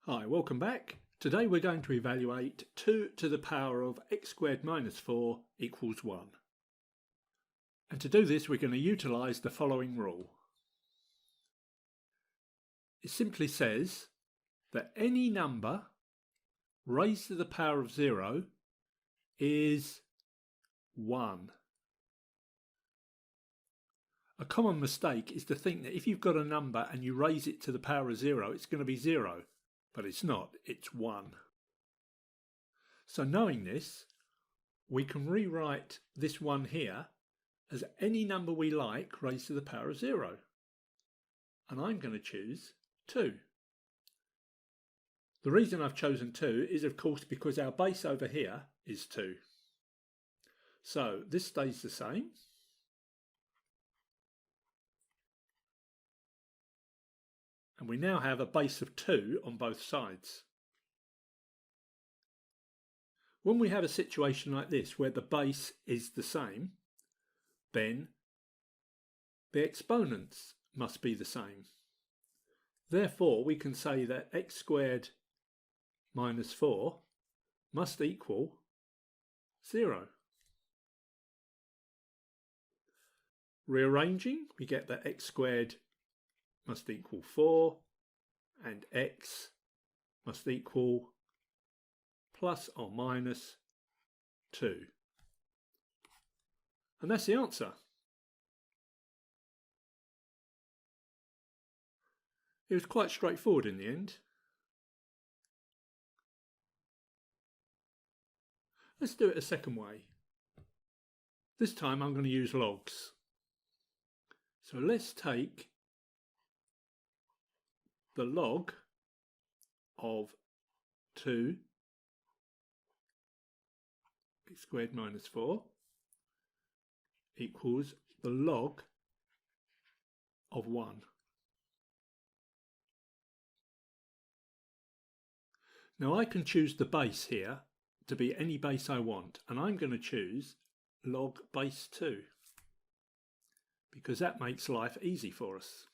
Hi, welcome back. Today we're going to evaluate 2 to the power of x squared minus 4 equals 1. And to do this we're going to utilise the following rule. It simply says that any number raised to the power of 0 is 1. A common mistake is to think that if you've got a number and you raise it to the power of 0, it's going to be 0. But it's not, it's 1. So knowing this, we can rewrite this 1 here as any number we like raised to the power of 0. And I'm going to choose 2. The reason I've chosen 2 is of course because our base over here is 2. So this stays the same. And we now have a base of 2 on both sides. When we have a situation like this where the base is the same, then the exponents must be the same. Therefore, we can say that x squared minus 4 must equal 0. Rearranging, we get that x squared must equal 4 and x must equal plus or minus 2. And that's the answer. It was quite straightforward in the end. Let's do it a second way. This time I'm going to use logs. So let's take the log of 2 x squared minus 4 equals the log of 1. Now I can choose the base here to be any base I want, and I'm going to choose log base 2 because that makes life easy for us.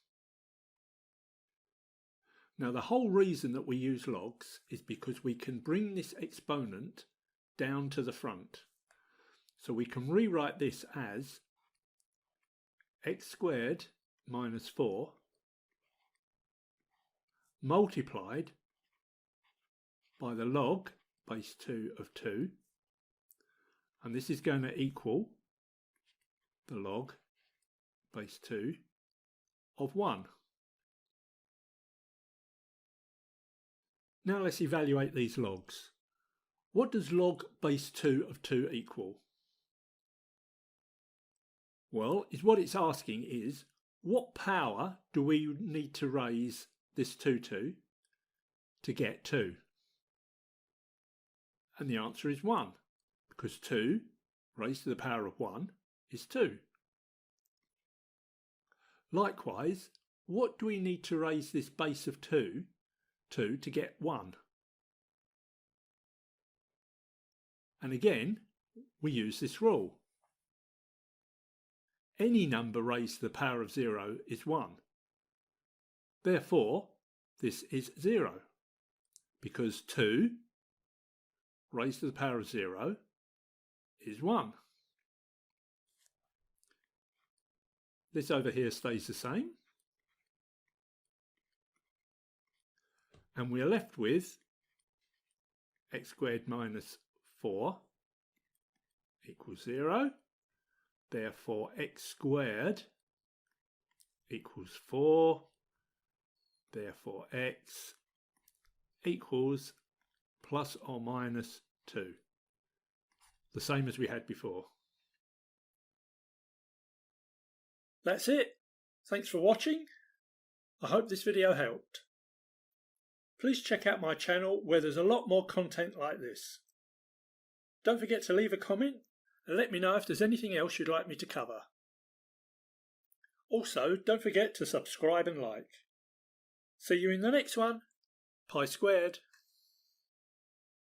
Now the whole reason that we use logs is because we can bring this exponent down to the front. So we can rewrite this as x squared minus 4 multiplied by the log base 2 of 2, and this is going to equal the log base 2 of 1. Now let's evaluate these logs. What does log base 2 of 2 equal? Well, what it's asking is, what power do we need to raise this 2 to get 2? And the answer is 1, because 2 raised to the power of 1 is 2. Likewise, what do we need to raise this base of 2 to get 1? And again, we use this rule. Any number raised to the power of 0 is 1. Therefore, this is 0, because 2 raised to the power of 0 is 1. This over here stays the same. And we are left with x squared minus 4 equals 0. Therefore, x squared equals 4. Therefore, x equals plus or minus 2. The same as we had before. That's it. Thanks for watching. I hope this video helped. Please check out my channel where there's a lot more content like this. Don't forget to leave a comment and let me know if there's anything else you'd like me to cover. Also, don't forget to subscribe and like. See you in the next one. Pi squared.